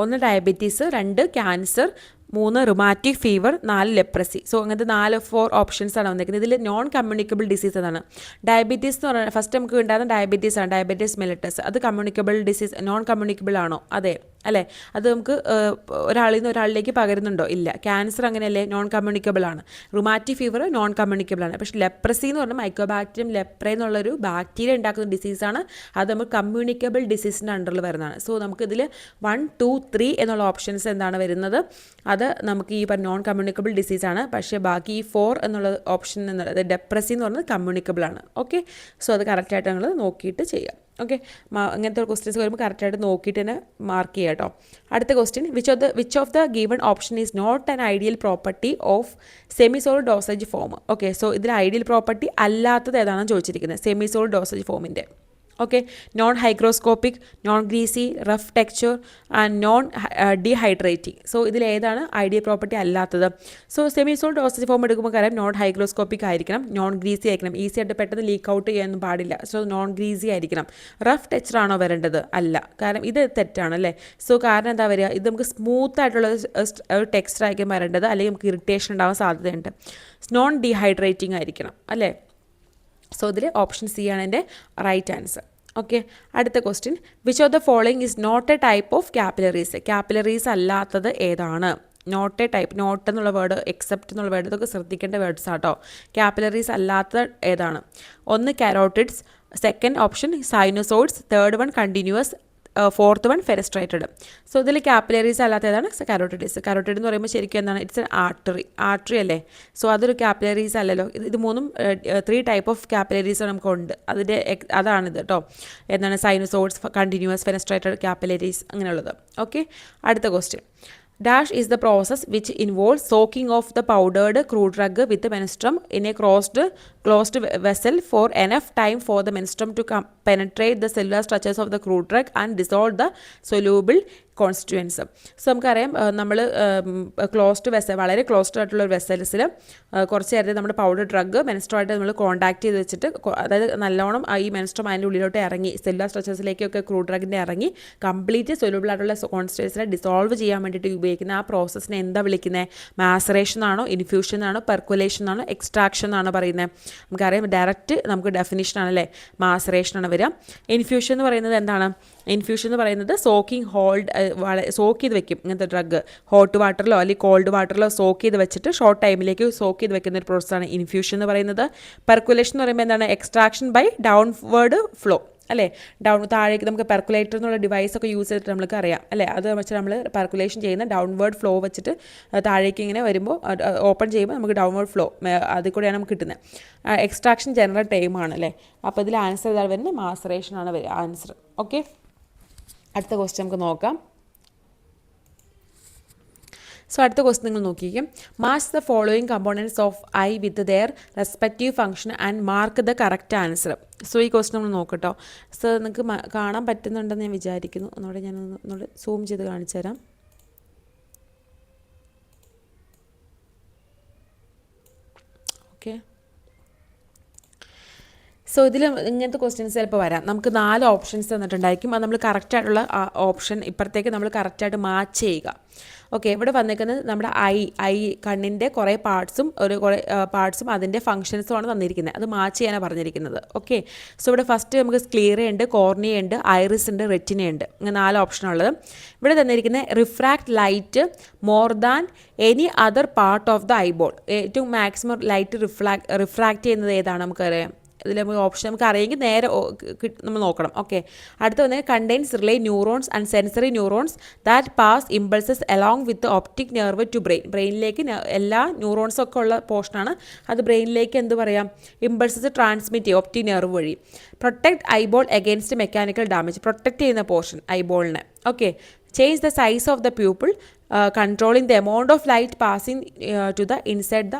1 diabetes, 2 cancer, 3 rheumatic fever, 4 leprosy. So അങ്ങനത്തെ 4 ഓപ്ഷൻസ് ആണ് വന്നിരിക്കുന്നത്. ഇതിൽ നോൺ കമ്മ്യൂണിക്കബിൾ ഡിസീസ് എന്നാണ്. ഡയബറ്റീസ് എന്ന് പറഞ്ഞാൽ ഫസ്റ്റ് നമുക്ക് ഉണ്ടാകുന്ന ഡയബറ്റീസ് ആണ്, ഡയബറ്റീസ് മെലിറ്റസ്. അത് കമ്മ്യൂണിക്കബിൾ ഡിസീസ്, നോൺ കമ്മ്യൂണിക്കബിൾ ആണോ? അതെ അല്ലേ. അത് നമുക്ക് ഒരാളിൽ നിന്ന് ഒരാളിലേക്ക് പകരുന്നുണ്ടോ? ഇല്ല. ക്യാൻസർ അങ്ങനെയല്ലേ, നോൺ കമ്മ്യൂണിക്കബിൾ ആണ്. റുമാറ്റിക് ഫീവർ നോൺ കമ്മ്യൂണിക്കബിൾ ആണ്. പക്ഷേ ലെപ്രസി എന്ന് പറഞ്ഞാൽ മൈക്രോബാക്ടീരിയം ലെപ്ര എന്നുള്ളൊരു ബാക്ടീരിയ ഉണ്ടാക്കുന്ന ഡിസീസാണ്. അത് നമ്മൾ കമ്മ്യൂണിക്കബിൾ ഡിസീസിൻ്റെ അണ്ടറിൽ വരുന്നതാണ്. സോ നമുക്കിതിൽ 1, 2, 3 എന്നുള്ള ഓപ്ഷൻസ് എന്താണ് വരുന്നത്? അത് നമുക്ക് ഈ നോൺ കമ്മ്യൂണിക്കബിൾ ഡിസീസാണ്. പക്ഷേ ബാക്കി ഈ 4 എന്നുള്ള ഓപ്ഷൻ എന്നുള്ളത് ഡെപ്രസി എന്ന് പറയുന്നത് കമ്മ്യൂണിക്കബിൾ ആണ്. ഓക്കെ, സോ അത് കറക്റ്റായിട്ട് ഞങ്ങൾ നോക്കിയിട്ട് ചെയ്യാം. ഓക്കെ, അങ്ങനത്തെ ക്വസ്റ്റ്യൻസ് വരുമ്പോൾ കറക്റ്റായിട്ട് നോക്കിയിട്ട് തന്നെ മാർക്ക് ചെയ്യുക കേട്ടോ. അടുത്ത question, which of the given option is not an ideal property of semi solid dosage form? Okay, so ഇതിൽ ഐഡിയൽ പ്രോപ്പർട്ടി അല്ലാത്തത് ഏതാണെന്ന് ചോദിച്ചിരിക്കുന്നത് സെമി സോളിഡ് ഡോസേജ് ഫോമിൻ്റെ. Okay, non hygroscopic, non greasy, rough texture and non dehydrating. So ഇതിൽ ഏതാണ് ideal property അല്ലാത്തത്? So semi solid dosage form എടുക്കുമ്പോൾ കാര്യം നോൺ ഹൈഗ്രോസ്കോപ്പിക് ആയിരിക്കണം, നോൺ ഗ്രീസി ആയിരിക്കണം, ഈസി ആയിട്ട് പെട്ടെന്ന് ലീക്ക് ഔട്ട് ചെയ്യാനൊന്നും പാടില്ല. സോ നോൺ ഗ്രീസി ആയിരിക്കണം. റഫ് ടെക്സ്ചർ ആണോ വരേണ്ടത്? അല്ല, കാരണം ഇത് തെറ്റാണ് അല്ലേ. സോ കാരണം എന്താ വരിക? ഇത് നമുക്ക് സ്മൂത്ത് ആയിട്ടുള്ള ഒരു ടെക്സ്ചർ ആയിരിക്കും വരേണ്ടത്, അല്ലെങ്കിൽ നമുക്ക് ഇറിറ്റേഷൻ ഉണ്ടാവാൻ സാധ്യതയുണ്ട്. നോൺ ഡീഹൈഡ്രേറ്റിംഗ് ആയിരിക്കണം അല്ലേ. സോ ഇതിൽ ഓപ്ഷൻ സി ആണ് എൻ്റെ റൈറ്റ് ആൻസർ. ഓക്കെ, അടുത്ത question, which of the following is not a type of capillaries? Capillaries അല്ലാത്തത് ഏതാണ്? നോട്ട് എ ടൈപ്പ്, നോട്ട് എന്നുള്ള വേർഡ്, എക്സെപ്റ്റ് എന്നുള്ള വേർഡ്, ഇതൊക്കെ ശ്രദ്ധിക്കേണ്ട വേർഡ്സ് ആട്ടോ. ക്യാപ്പിലറീസ് അല്ലാത്ത ഏതാണ്? 1 carotids, second option sinusoids, third one continuous, fourth one fenestrated. So ഇതിൽ ക്യാപ്പിലറീസ് അല്ലാത്ത ഏതാണ്? കരോട്ടിഡ്സ്. കരോട്ടിഡ് എന്ന് പറയുമ്പോൾ ശരിക്കും എന്താണ്? ഇറ്റ്സ് എൻ ആർട്ടറി അല്ലേ. സോ അതൊരു ക്യാപ്പിലറീസ് അല്ലല്ലോ. ഇത് 3 3 ടൈപ്പ് ഓഫ് ക്യാപ്പിലറീസ് നമുക്കുണ്ട്. അതാണിത് കേട്ടോ. എന്താണ്? സൈനോസോയിഡ്സ്, കണ്ടിന്യൂസ്, ഫെരസ്ട്രേറ്റഡ് ക്യാപ്പിലറീസ് അങ്ങനെയുള്ളത്. ഓക്കെ, അടുത്ത question, Dash is the process which involves soaking of the powdered crude drug with the menstruum in a closed vessel for enough time for the menstruum to penetrate the cellular structures of the crude drug and dissolve the soluble constituents. So നമുക്കറിയാം നമ്മൾ closed vessel, വളരെ closed ആയിട്ടുള്ള ഒരു വെസൽസിൽ കുറച്ച് നേരത്തെ നമ്മുടെ powder drug മെൻസ്ട്രുമായിട്ട് നമ്മൾ contact ചെയ്ത് വെച്ചിട്ട്, അതായത് നല്ലോണം ഈ മെൻസ്ട്രം അതിൻ്റെ ഉള്ളിലോട്ട് ഇറങ്ങി സെല്ലുലാർ സ്ട്രക്ചേഴ്സിലേക്കൊക്കെ ക്രൂഡ് ഡ്രഗിൻ്റെ ഇറങ്ങി കംപ്ലീറ്റ് സൊല്യൂബിൾ ആയിട്ടുള്ള കോൺസ്റ്റുവൻസിനെ ഡിസോൾവ് ചെയ്യാൻ വേണ്ടിയിട്ട് ഉപയോഗിക്കുന്ന ആ പ്രോസസ്സിനെ എന്താ വിളിക്കുന്നത്? മാസറേഷൻ ആണോ, ഇൻഫ്യൂഷൻ ആണോ, പെർക്കുലേഷൻ ആണോ, എക്സ്ട്രാക്ഷൻ എന്നാണോ പറയുന്നത്? നമുക്കറിയാം ഡയറക്റ്റ് നമുക്ക് ഡെഫിനിഷൻ ആണല്ലേ, മാസറേഷൻ ആണ് വരിക. ഇൻഫ്യൂഷൻ എന്ന് പറയുന്നത് എന്താണ്? ഇൻഫ്യൂഷൻ എന്ന് പറയുന്നത് സോക്ക് ചെയ്ത് വെക്കും. ഇങ്ങനത്തെ ഡ്രഗ് ഹോട്ട് വാട്ടറിലോ അല്ലെങ്കിൽ കോൾഡ് വാട്ടറിലോ സോക്ക് ചെയ്ത് വെച്ചിട്ട് ഷോർട്ട് ടൈമിലേക്ക് സോക്ക് ചെയ്ത് വെക്കുന്ന ഒരു പ്രോസസ്സാണ് ഇൻഫ്യൂഷൻ എന്ന് പറയുന്നത്. പെർക്കുലേഷൻ എന്ന് പറയുമ്പോൾ എന്താണ്? എക്സ്ട്രാക്ഷൻ ബൈ ഡൗൺവേർഡ് ഫ്ലോ അല്ലേ? താഴേക്ക് നമുക്ക് പെർക്കുലേറ്റർ എന്നുള്ള ഡിവൈസൊക്കെ യൂസ് ചെയ്തിട്ട് നമുക്ക് അറിയാം അല്ലേ? അത് വെച്ച് നമ്മൾ പെർക്കുലേഷൻ ചെയ്യുന്ന ഡൗൺവേർഡ് ഫ്ലോ വെച്ചിട്ട് താഴേക്ക് ഇങ്ങനെ വരുമ്പോൾ ഓപ്പൺ ചെയ്യുമ്പോൾ നമുക്ക് ഡൗൺവേർഡ് ഫ്ലോ അതിൽ കൂടെയാണ് നമുക്ക് കിട്ടുന്നത്. എക്സ്ട്രാക്ഷൻ ജനറൽ ടൈമാണ് അല്ലേ? അപ്പോൾ ഇതിൽ ആൻസർ ഏതാണ് വരുന്നത്? മാസറേഷൻ ആണ് വരിക ആൻസർ. ഓക്കെ, അടുത്ത ക്വസ്റ്റ്യൻ നമുക്ക് നോക്കാം. സോ അടുത്ത ക്വസ്റ്റ്യൻ നിങ്ങൾ നോക്കിയിരിക്കും. Match the following components of eye with their respective function and mark the correct answer. So ഈ ക്വസ്റ്റ്യൻ നമ്മൾ നോക്കട്ടോ. സോ നിങ്ങൾക്ക് കാണാൻ പറ്റുന്നുണ്ടെന്ന് ഞാൻ വിചാരിക്കുന്നു. ഒന്നുകൂടെ ഒന്നുകൂടെ സൂം ചെയ്ത് കാണിച്ചു തരാം. ഓക്കെ, സോ ഇതിൽ ഇങ്ങനത്തെ ക്വസ്റ്റ്യൻസ് ചിലപ്പോൾ വരാം. നമുക്ക് 4 ഓപ്ഷൻസ് തന്നിട്ടുണ്ടായിരിക്കും. അത് നമ്മൾ കറക്റ്റായിട്ടുള്ള ഓപ്ഷൻ ഇപ്പുറത്തേക്ക് നമ്മൾ കറക്റ്റായിട്ട് മാച്ച് ചെയ്യുക. ഓക്കെ, ഇവിടെ വന്നിരിക്കുന്നത് നമ്മുടെ ഐ കണ്ണിൻ്റെ കുറേ പാർട്സും അതിൻ്റെ ഫങ്ഷൻസുമാണ് തന്നിരിക്കുന്നത്. അത് മാച്ച് ചെയ്യാനാണ് പറഞ്ഞിരിക്കുന്നത്. ഓക്കെ, സോ ഇവിടെ ഫസ്റ്റ് നമുക്ക് സ്ക്ലീറ ഉണ്ട്, കോർണിയ ഉണ്ട്, ഐറിസ് ഉണ്ട്, റെറ്റിന ഉണ്ട്. ഇങ്ങനെ 4 ഓപ്ഷനുള്ളത്. ഇവിടെ തന്നിരിക്കുന്നത് refract light more than any other part of the eyeball. ഏറ്റവും മാക്സിമം ലൈറ്റ് റിഫ്രാക്ട് ചെയ്യുന്നത് ഏതാണ് നമുക്കറിയാം. ഇതിൽ നമുക്ക് ഓപ്ഷൻ നമുക്ക് അറിയെങ്കിൽ നേരെ നമ്മൾ നോക്കണം. ഓക്കെ, അടുത്ത വന്നത് contains relay neurons and sensory neurons that pass impulses along with optic nerve to ബ്രെയിനിലേക്ക് എല്ലാ ന്യൂറോൺസും ഒക്കെ ഉള്ള പോർഷനാണ്. അത് ബ്രെയിനിലേക്ക് എന്ത് പറയാം, ഇമ്പൾസസ് ട്രാൻസ്മിറ്റ് ചെയ്യും ഒപ്റ്റിക് നെർവ് വഴി. Protect eyeball against mechanical damage, protect ചെയ്യുന്ന പോർഷൻ ഐബോളിനെ. Okay, change the size of the pupil, controlling the amount of light passing to the inside the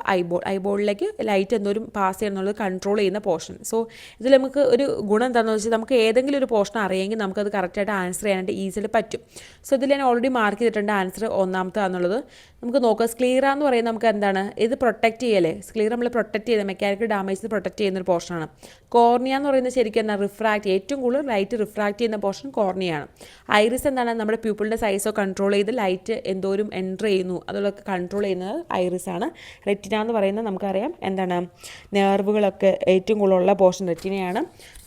ഐബോളിലേക്ക് ലൈറ്റ് എന്തോരം പാസ് ചെയ്യണമെന്നുള്ളത് കൺട്രോൾ ചെയ്യുന്ന പോർഷൻ. സോ ഇതിൽ നമുക്ക് ഒരു ഗുണം എന്താണെന്ന് വെച്ചാൽ നമുക്ക് ഏതെങ്കിലും ഒരു പോർഷൻ അറിയെങ്കിൽ നമുക്കത് കറക്റ്റായിട്ട് ആൻസർ ചെയ്യാനായിട്ട് ഈസിലി പറ്റും. സോ ഇതിൽ ഞാൻ ഓൾറെഡി മാർക്ക് ചെയ്തിട്ടുണ്ട് ആൻസർ ഒന്നാമത്താണെന്നുള്ളത്. നമുക്ക് നോക്കാം. സ്ക്ലീറ എന്ന് പറയുന്നത് നമുക്ക് എന്താണ്, ഇത് പ്രൊട്ടക്റ്റ് ചെയ്യല്ലേ? സ്ക്ലീറ നമ്മൾ പ്രൊട്ടക്റ്റ് ചെയ്യുന്നത് മെക്കാനിക്കൽ ഡാമേജ് പ്രൊട്ടക്റ്റ് ചെയ്യുന്ന ഒരു പോർഷനാണ്. കോർണിയ എന്ന് പറയുന്നത് ശരിക്കും എന്താ, ഏറ്റവും കൂടുതൽ ലൈറ്റ് റിഫ്രാക്ട് ചെയ്യുന്ന പോർഷൻ കോർണിയാണ്. ഐറിസ് എന്താണ്, നമ്മുടെ പ്യൂപ്പിളിൻ്റെ സൈസോ കൺട്രോൾ ചെയ്ത് ലൈറ്റ് എന്തോരം എൻ്റർ ചെയ്യുന്നു അതുള്ളൊക്കെ കൺട്രോൾ ചെയ്യുന്നത് ഐറിസ് ആണ്. റെറ്റിന എന്ന് പറയുന്നത് നമുക്കറിയാം എന്താണ്, നെർവുകളൊക്കെ ഏറ്റവും കൂടുതലുള്ള പോർഷൻ റെറ്റിനയാണ്.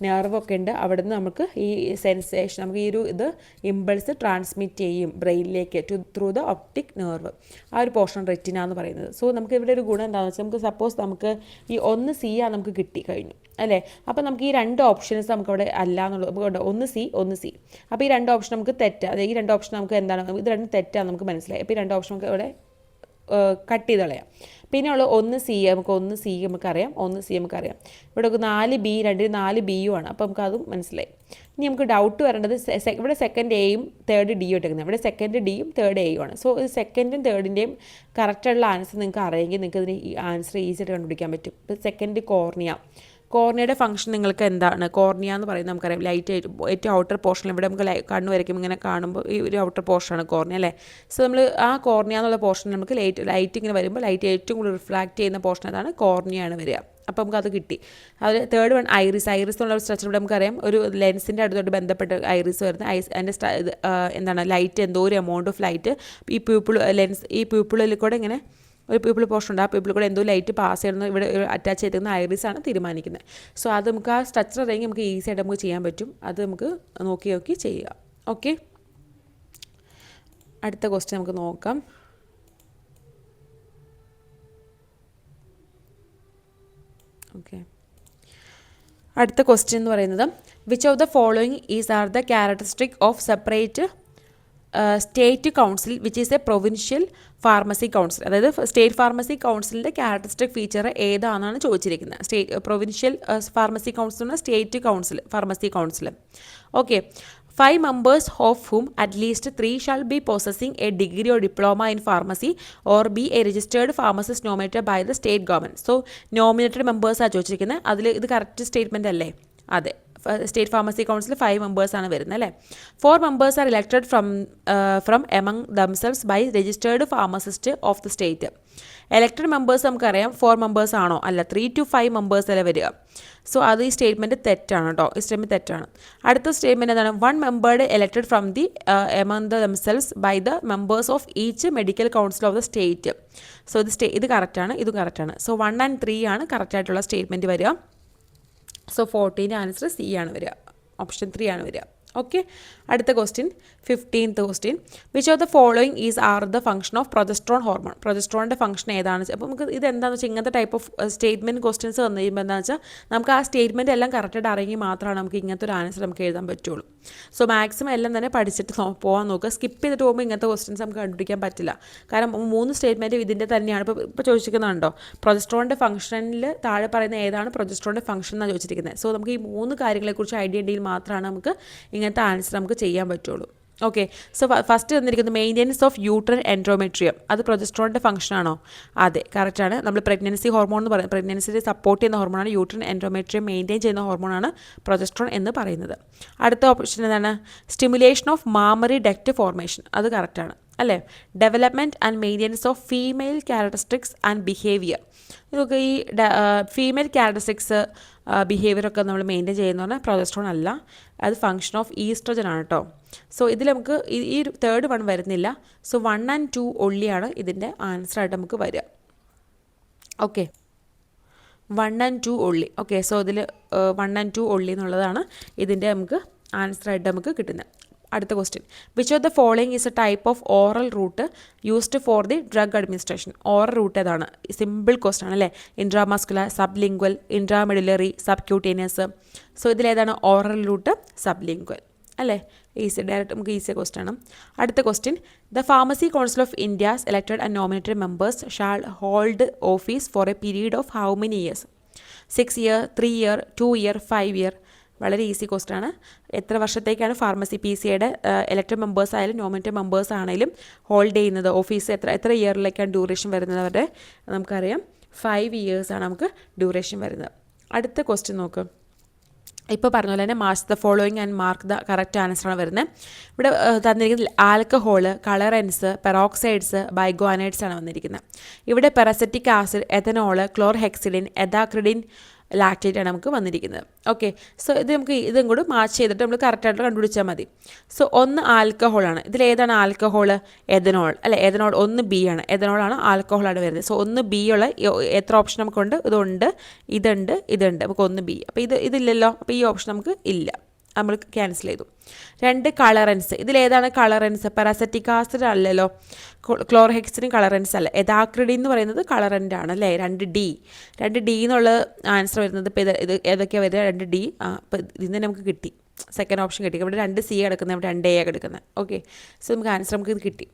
നെർവൊക്കെ ഉണ്ട്, അവിടെ നിന്ന് നമുക്ക് ഈ സെൻസേഷൻ നമുക്ക് ഈ ഒരു ഇത് ഇമ്പൾസ് ട്രാൻസ്മിറ്റ് ചെയ്യും ബ്രെയിനിലേക്ക് ത്രൂ ദ ഒപ്റ്റിക് നെർവ്. ആ ഒരു പോർഷൻ റെറ്റിന എന്ന് പറയുന്നത്. സോ നമുക്ക് ഇവിടെ ഒരു ഗുണം എന്താണെന്ന് വെച്ചാൽ നമുക്ക് സപ്പോസ് നമുക്ക് ഈ 1 C നമുക്ക് കിട്ടി കഴിഞ്ഞു അല്ലേ? അപ്പോൾ നമുക്ക് ഈ 2 ഓപ്ഷൻസ് നമുക്കവിടെ അല്ല എന്നുള്ളത് നമുക്ക് 1 C. അപ്പോൾ ഈ 2 ഓപ്ഷൻ നമുക്ക് തെറ്റാണ്. അതായത് ഈ 2 ഓപ്ഷൻ നമുക്ക് എന്താണ്, ഇത് 2 തെറ്റാണ് നമുക്ക് മനസ്സിലായി. അപ്പോൾ ഈ 2 ഓപ്ഷൻ നമുക്ക് ഇവിടെ കട്ട് ചെയ്ത് കളയാം. പിന്നെ ഉള്ള 1 C നമുക്കറിയാം. ഇവിടെ 4 B 4 B ആണ്. അപ്പോൾ നമുക്ക് അതും മനസ്സിലായി. ഇനി നമുക്ക് ഡൗട്ട് വരേണ്ടത് ഇവിടെ സെക്കൻഡ് എയും തേർഡ് ഡിയും ഇട്ടേക്കുന്നത്. ഇവിടെ സെക്കൻഡ് ഡിയും തേർഡ് എയും ആണ്. സോ ഇത് സെക്കൻഡും തേർഡിൻ്റെയും കറക്റ്റായിട്ടുള്ള ആൻസർ നിങ്ങൾക്ക് അറിയെങ്കിൽ നിങ്ങൾക്ക് ഇതിന് ഈ ആൻസർ ഈസിയായിട്ട് കണ്ടുപിടിക്കാൻ പറ്റും. ഇപ്പോൾ സെക്കൻഡ് കോർണിയയുടെ ഫംഗ്ഷൻ നിങ്ങൾക്ക് എന്താണ്? കോർണിയ എന്ന് പറയുന്നത് നമുക്കറിയാം ലൈറ്റ് ഏറ്റവും ഔട്ടർ പോർഷനിൽ ഇവിടെ നമുക്ക് കണ്ണ് വരയ്ക്കും ഇങ്ങനെ കാണുമ്പോൾ ഈ ഒരു ഔട്ടർ പോർഷനാണ് കോർണിയ അല്ലേ? സോ നമ്മൾ ആ കോർണിയ എന്നുള്ള പോർഷനിൽ നമുക്ക് ലൈറ്റ് ഇങ്ങനെ വരുമ്പോൾ ലൈറ്റ് ഏറ്റവും കൂടുതൽ റിഫ്ലാക്ട് ചെയ്യുന്ന പോർഷൻ അതാണ് കോർണിയാണ് വരിക. അപ്പോൾ നമുക്കത് കിട്ടി. അത് തേർഡ് വൺ ഐറിസ് എന്നുള്ള സ്ട്രക്ചർ ഇവിടെ നമുക്കറിയാം ഒരു ലെൻസിൻ്റെ അടുത്തോട്ട് ബന്ധപ്പെട്ട് ഐറിസ് വരുന്നത്. അതിൻ്റെ എന്താണ് ലൈറ്റ് എന്തോ ഒരു എമൗണ്ട് ഓഫ് ലൈറ്റ് ഈ പ്യൂപ്പിളിൽ കൂടെ ഇങ്ങനെ ഒരു പീപ്പിൾ പോർഷൻ ഉണ്ട്. ആ പീപ്പിൾ കൂടെ എന്തോ ലൈറ്റ് പാസ് ചെയ്യുന്നത് ഇവിടെ അറ്റാച്ച് ചെയ്തിരുന്ന ഐറിസ് ആണ് തീരുമാനിക്കുന്നത്. സോ അത് നമുക്ക് ആ സ്ട്രക്ചർ അറിയെങ്കിൽ നമുക്ക് ഈസി ആയിട്ട് നമുക്ക് ചെയ്യാൻ പറ്റും. അത് നമുക്ക് നോക്കി ചെയ്യുക. ഓക്കെ, അടുത്ത ക്വസ്റ്റ്യൻ നമുക്ക് നോക്കാം. ഓക്കെ, അടുത്ത ക്വസ്റ്റ്യൻ എന്ന് പറയുന്നത് which of the following are the characteristic of separate state council which is A provincial pharmacy council. അതായത് സ്റ്റേറ്റ് ഫാർമസി കൗൺസിലിൻ്റെ ക്യാരക്ടറിസ്റ്റിക് ഫീച്ചർ ഏതാണെന്നാണ് ചോദിച്ചിരിക്കുന്നത്. Provincial pharmacy council state council pharmacy council. Okay, 5 members of whom at least 3 shall be possessing a degree or diploma in pharmacy or be a registered pharmacist nominated by the state government. So nominated members ആണ് ചോദിച്ചിരിക്കുന്നത്. അതിൽ ഇത് correct statement അല്ലേ? അതെ, state pharmacy council 5 മെമ്പേഴ്സാണ് വരുന്നത് അല്ലേ? 4 members are elected from among themselves by registered pharmacist of the state. Elected members നമുക്കറിയാം 4 members ആണോ? അല്ല, 3 to 5 മെമ്പേഴ്സ് അല്ലേ വരിക. സോ അത് ഈ സ്റ്റേറ്റ്മെൻറ്റ് തെറ്റാണ് കേട്ടോ. ഈ സ്റ്റേറ്റ്മെൻറ്റ് തെറ്റാണ്. അടുത്ത സ്റ്റേറ്റ്മെൻറ്റ് എന്താണ്? 1 member elected from the among themselves by the members of each medical council of the state. So ഇത് കറക്റ്റാണ്, ഇതും കറക്റ്റാണ്. സോ 1 and 3 ആണ് കറക്റ്റായിട്ടുള്ള സ്റ്റേറ്റ്മെൻറ്റ് വരിക. സോ 14 ആൻസർ C ആണ് വരിക. ഓപ്ഷൻ 3 ആണ് വരിക. ഓക്കെ, അടുത്ത question 15th question. Which of the following is are the function of progesterone hormone? പ്രൊജസ്ട്രോണിൻ്റെ ഫംഗ്ഷൻ ഏതാണ്? അപ്പോൾ നമുക്ക് ഇത് എന്താണെന്ന് വെച്ചാൽ ഇങ്ങനത്തെ ടൈപ്പ് ഓഫ് സ്റ്റേറ്റ്മെൻറ്റ് ക്വസ്റ്റ്യൻസ് വന്നു കഴിയുമ്പോൾ എന്താണെന്ന് വെച്ചാൽ നമുക്ക് ആ സ്റ്റേറ്റ്മെൻറ്റ് എല്ലാം കറക്റ്റായിട്ട് അറിയെങ്കിൽ മാത്രമാണ് നമുക്ക് ഇങ്ങനത്തെ ഒരു ആൻസർ നമുക്ക് എഴുതാൻ പറ്റുള്ളൂ. സോ മാക്സിമം എല്ലാം തന്നെ പഠിച്ചിട്ട് പോകാൻ നോക്കുക. സ്കിപ്പ് ചെയ്തിട്ട് പോകുമ്പോൾ ഇങ്ങനത്തെ ക്വസ്റ്റ്യൻസ് നമുക്ക് കണ്ടുപിടിക്കാൻ പറ്റില്ല. കാരണം 3 സ്റ്റേറ്റ്മെൻറ്റ് ഇതിൻ്റെ തന്നെയാണ്. ഇപ്പോൾ ചോദിച്ചിരിക്കുന്നുണ്ടോ പ്രൊജസ്ട്രോണിൻ്റെ ഫംഗ്ഷനിൽ താഴെ പറയുന്ന ഏതാണ് പ്രൊജസ്ട്രോണിൻ്റെ ഫംഗ്ഷൻ എന്നാണ് ചോദിച്ചിരിക്കുന്നത്. സോ നമുക്ക് ഈ 3 കാര്യങ്ങളെക്കുറിച്ച് ഐഡിയ ഉണ്ടെങ്കിൽ മാത്രമാണ് നമുക്ക് ഇങ്ങനത്തെ ആൻസർ നമുക്ക് ചെയ്യാൻ പറ്റുള്ളൂ. ഓക്കെ, സോ ഫസ്റ്റ് വന്നിരിക്കുന്നത് മെയിൻ്റെനൻസ് ഓഫ് യൂട്രൻ എൻഡ്രോമെട്രിയം. അത് പ്രൊജസ്ട്രോണിൻ്റെ ഫംഗ്ഷൻ ആണോ? അതെ, കറക്റ്റാണ്. നമ്മൾ പ്രഗ്നൻസി ഹോർമോൺ എന്ന് പറയുന്നത് പ്രഗ്നൻസിയെ സപ്പോർട്ട് ചെയ്യുന്ന ഹോർമോണാണ്. യൂട്രൻ എൻഡ്രോമെട്രിയം മെയിൻറ്റെയിൻ ചെയ്യുന്ന ഹോർമോണാണ് പ്രൊജസ്ട്രോൺ എന്ന് പറയുന്നത്. അടുത്ത ഓപ്ഷൻ എന്താണ്? Stimulation of mammary duct formation. അത് കറക്റ്റാണ് അല്ലേ. Development and maintenance of female characteristics and behaviour. ഇതൊക്കെ ഈ ഫീമെയിൽ ക്യാരക്ടറിസ്റ്റിക്സ് ബിഹേവിയറൊക്കെ നമ്മൾ മെയിൻറ്റെയിൻ ചെയ്യുന്ന പറഞ്ഞാൽ പ്രൊജസ്ട്രോൺ അല്ല, അത് ഫംഗ്ഷൻ ഓഫ് ഈസ്ട്രജൻ ആണ് കേട്ടോ. സോ ഇതിൽ നമുക്ക് ഈ തേർഡ് വൺ വരുന്നില്ല. സോ 1 and 2 ഒള്ളിയാണ് ഇതിൻ്റെ ആൻസറായിട്ട് നമുക്ക് വരിക. Okay, 1 and 2 only. Okay, so ഇതിൽ 1 and 2 ഒള്ളി എന്നുള്ളതാണ് ഇതിൻ്റെ നമുക്ക് ആൻസറായിട്ട് നമുക്ക് കിട്ടുന്നത്. അടുത്ത question. Which of the following is a type of oral route used for the drug administration? Oral route ഏതാണ്? സിമ്പിൾ ക്വസ്റ്റ്യൻ ആണ് അല്ലേ. Intramuscular, sublingual, intramedullary, subcutaneous. So ഇതിലേതാണ് ഓറൽ റൂട്ട്? സബ്ലിംഗ്വൽ അല്ലേ. ഈസി, ഡയറക്റ്റ് നമുക്ക് ഈസി ക്വസ്റ്റ്യൻ ആണ്. അടുത്ത question. The pharmacy council of India's elected and nominated members shall hold office for a period of how many years? 6 year, 3 year, 2 year, 5 year. വളരെ easy question ആണ്. എത്ര വർഷത്തേക്കാണ് pharmacy PCയുടെ elected members ആയാലും nominated members ആണെങ്കിലും hold ചെയ്യുന്നത് office? എത്ര ഇയറിലേക്കാണ് duration വരുന്നത് അവരുടെ? നമുക്കറിയാം 5 years ആണ് നമുക്ക് ഡ്യൂറേഷൻ വരുന്നത്. അടുത്ത ക്വസ്റ്റ്യൻ നോക്ക്. ഇപ്പോൾ പറഞ്ഞ പോലെ തന്നെ match the following and mark the correct ആൻസറാണ് വരുന്നത്. ഇവിടെ തന്നിരിക്കുന്നത് ആൽക്കഹോള്, കളറൻസ്, പെറോക്സൈഡ്സ്, ബൈഗോനൈഡ്സ് ആണ് വന്നിരിക്കുന്നത്. ഇവിടെ പെറസറ്റിക് ആസിഡ്, എഥനോള്, ക്ലോർഹെക്സിലിൻ, എഥാക്രിഡിൻ, ലാക്റ്റേറ്റ് ആണ് നമുക്ക് വന്നിരിക്കുന്നത്. ഓക്കെ, സോ ഇത് നമുക്ക് ഇതും കൂടി മാച്ച് ചെയ്തിട്ട് നമ്മൾ കറക്റ്റായിട്ട് കണ്ടുപിടിച്ചാൽ മതി. സോ ഒന്ന് ആൽക്കഹോളാണ്. ഇതിലേതാണ് ആൽക്കഹോള്? എഥനോൾ അല്ലേ. എഥനോൾ 1 B ആണ്. എഥനോളാണ് ആൽക്കഹോളാണ് വരുന്നത്. സോ 1 B ഉള്ള എത്ര ഓപ്ഷൻ നമുക്കുണ്ട്? ഇതുണ്ട്, ഇതുണ്ട്. നമുക്ക് 1 B. അപ്പോൾ ഇതില്ലല്ലോ. അപ്പോൾ ഈ ഓപ്ഷൻ നമുക്ക് ഇല്ല, നമ്മൾ ക്യാൻസൽ ചെയ്തു. 2 കളറൻസ്. ഇതിലേതാണ് കളറൻസ്? പാരാസെറ്റിക് ആസിഡ് അല്ലല്ലോ. ക്ലോർഹെക്സിനും കളറൻസ് അല്ല. എഥാക്രിഡിൻ എന്ന് പറയുന്നത് കളറൻ്റ് ആണ് അല്ലേ. 2 D എന്നുള്ള ആൻസർ വരുന്നത്. ഇപ്പോൾ ഇത് ഏതൊക്കെയാണ് വരുന്നത്? 2 D. അപ്പോൾ ഇതിന് നമുക്ക് കിട്ടി, സെക്കൻഡ് ഓപ്ഷൻ കിട്ടി. ഇവിടെ 2 C കിടക്കുന്നത്, ഇവിടെ 2 A കിടക്കുന്നത്. ഓക്കെ, സോ നമുക്ക് ആൻസർ നമുക്ക് ഇത് കിട്ടി.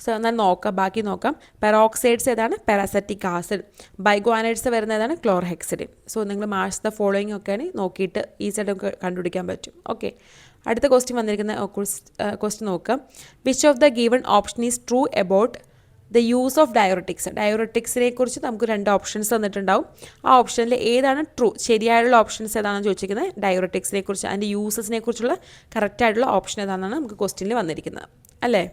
സോ എന്നാൽ നോക്കാം, ബാക്കി നോക്കാം. പെറോക്സൈഡ്സ് ഏതാണ്? പാരാസെറ്റിക് ആസിഡ്. ബൈഗോനൈഡ്സ് വരുന്ന ഏതാണ്? ക്ലോർഹെക്സിഡിൻ. സോ നിങ്ങൾ മാച്ച് ദ ഫോളോയിങ് ഒക്കെയാണ് നോക്കിയിട്ട് ഈസിയായിട്ട് നമുക്ക് കണ്ടുപിടിക്കാൻ പറ്റും. ഓക്കെ, അടുത്ത ക്വസ്റ്റ്യൻ വന്നിരിക്കുന്ന ക്വസ്റ്റ്യൻ നോക്കാം. Which of the given option is true about the use of diuretics? ഡയററ്റിക്സിനെ കുറിച്ച് നമുക്ക് 2 ഓപ്ഷൻസ് തന്നിട്ടുണ്ടാവും. ആ ഓപ്ഷനിൽ ഏതാണ് ട്രൂ? ശരിയായുള്ള ഓപ്ഷൻസ് ഏതാണെന്ന് ചോദിച്ചിരിക്കുന്നത്. ഡയററ്റിക്സിനെ കുറിച്ച്, അതിൻ്റെ യൂസസിനെ കുറിച്ചുള്ള കറക്റ്റായിട്ടുള്ള ഓപ്ഷൻ ഏതാണെന്നാണ് നമുക്ക് ക്വസ്റ്റ്യനിൽ വന്നിരിക്കുന്നത് അല്ലേ.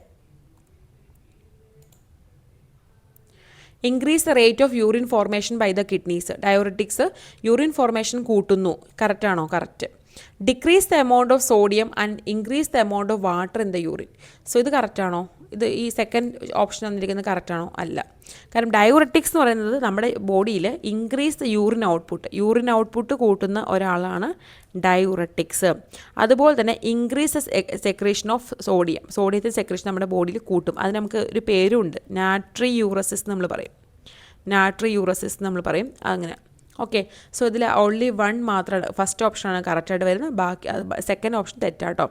Increase the rate of urine formation by the kidneys. Diuretics urine formation കൂട്ടുന്നു. കറക്റ്റാണോ? Correct. Decrease the amount of sodium and increase the amount of water in the urine. So ഇത് കറക്റ്റാണോ? ഇത് ഈ സെക്കൻഡ് ഓപ്ഷൻ തന്നിരിക്കുന്നത് കറക്റ്റാണോ? അല്ല. കാരണം ഡയററ്റിക്സ് എന്ന് പറയുന്നത് നമ്മുടെ ബോഡിയിൽ ഇൻക്രീസ് ദ യൂറിൻ ഔട്ട്പുട്ട് കൂട്ടുന്ന ഒരാളാണ് ഡയററ്റിക്സ്. അതുപോലെ തന്നെ ഇൻക്രീസ് സെക്രീഷൻ ഓഫ് സോഡിയത്തിൻ്റെ സെക്രീഷൻ നമ്മുടെ ബോഡിയിൽ കൂട്ടും. അതിന് നമുക്ക് ഒരു പേരുണ്ട്, നാട്രിയൂറസിസ് നമ്മൾ പറയും. അങ്ങനെ. ഓക്കെ, സോ ഇതിൽ ഓൺലി 1 മാത്രമാണ്, ഫസ്റ്റ് ഓപ്ഷനാണ് കറക്റ്റായിട്ട് വരുന്നത്. ബാക്കി സെക്കൻഡ് ഓപ്ഷൻ തെറ്റാട്ടോ.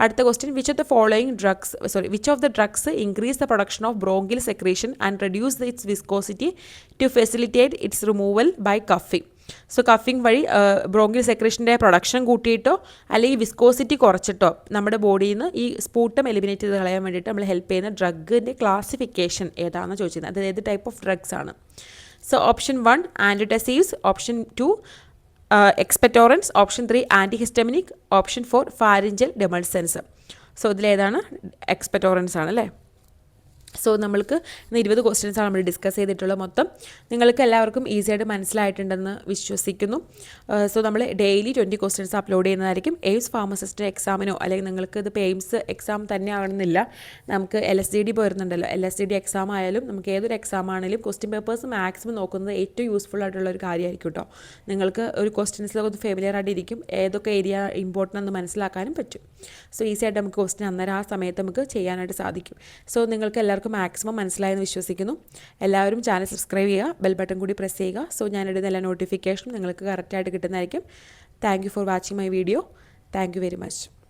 അടുത്ത question. Which of the drugs increase the production of bronchial secretion and reduce its viscosity to facilitate its removal by coughing? So coughing വഴി ബ്രോങ്കിൽ സെക്രീഷൻ്റെ പ്രൊഡക്ഷൻ കൂട്ടിയിട്ടോ അല്ലെങ്കിൽ വിസ്കോസിറ്റി കുറച്ചിട്ടോ നമ്മുടെ ബോഡിയിൽ നിന്ന് ഈ സ്പൂട്ടം എലിമിനേറ്റ് ചെയ്ത് കളയാൻ വേണ്ടിയിട്ട് നമ്മൾ ഹെൽപ്പ് ചെയ്യുന്ന ഡ്രഗിൻ്റെ ക്ലാസിഫിക്കേഷൻ ഏതാണെന്ന് ചോദിച്ചിരുന്നത്. അത് ഏത് ടൈപ്പ് ഓഫ് ഡ്രഗ്സ് ആണ്? So option 1 antitussives, option 2 expectorants, option 3 antihistaminic, option 4 pharyngeal demulcents. So ഇതിലേതാണ്? എക്സ്പെക്ടോറൻസ് ആണ് അല്ലേ. സോ നമ്മൾക്ക് ഇന്ന് 20 ക്വസ്റ്റ്യൻസാണ് നമ്മൾ ഡിസ്കസ് ചെയ്തിട്ടുള്ളത്. മൊത്തം നിങ്ങൾക്ക് എല്ലാവർക്കും ഈസി ആയിട്ട് മനസ്സിലായിട്ടുണ്ടെന്ന് വിശ്വസിക്കുന്നു. സോ നമ്മൾ ഡെയിലി 20 ക്വസ്റ്റ്യൻസ് അപ്ലോഡ് ചെയ്യുന്നതായിരിക്കും. എയിംസ് ഫാർമസിസ്റ്റ് എക്സാമിനോ അല്ലെങ്കിൽ നിങ്ങൾക്ക് ഇതിപ്പോൾ എയിംസ് എക്സാം തന്നെ ആവണമെന്നില്ല, നമുക്ക് LSDD വരുന്നുണ്ടല്ലോ, LSDD എക്സാം ആയാലും നമുക്ക് ഏതൊരു എക്സാം ആണെങ്കിലും ക്വസ്റ്റ്യൻ പേപ്പേഴ്സ് മാക്സിമം നോക്കുന്നത് ഏറ്റവും യൂസ്ഫുൾ ആയിട്ടുള്ള ഒരു കാര്യമായിരിക്കും കേട്ടോ. നിങ്ങൾക്ക് ഒരു ക്വസ്റ്റ്യൻസിലൊക്കെ ഒന്ന് ഫെമിലിയർ ആയിട്ടിരിക്കും, ഏതൊക്കെ ഏരിയ ഇമ്പോർട്ടൻ്റ് എന്ന് മനസ്സിലാക്കാനും പറ്റും. സോ ഈസി ആയിട്ട് നമുക്ക് ക്വസ്റ്റ്യൻ അന്നേരം ആ സമയത്ത് നമുക്ക് ചെയ്യാനായിട്ട് സാധിക്കും. സോ നിങ്ങൾക്ക് എല്ലാവർക്കും മാക്സിമം മനസ്സിലായെന്ന് വിശ്വസിക്കുന്നു. എല്ലാവരും ചാനൽ സബ്സ്ക്രൈബ് ചെയ്യുക, ബെൽ ബട്ടൺ കൂടി പ്രസ് ചെയ്യുക. സോ ഞാനിടുന്ന എല്ലാ നോട്ടിഫിക്കേഷനും നിങ്ങൾക്ക് കറക്റ്റായിട്ട് കിട്ടുന്നതായിരിക്കും. Thank you for watching my video. Thank you very much.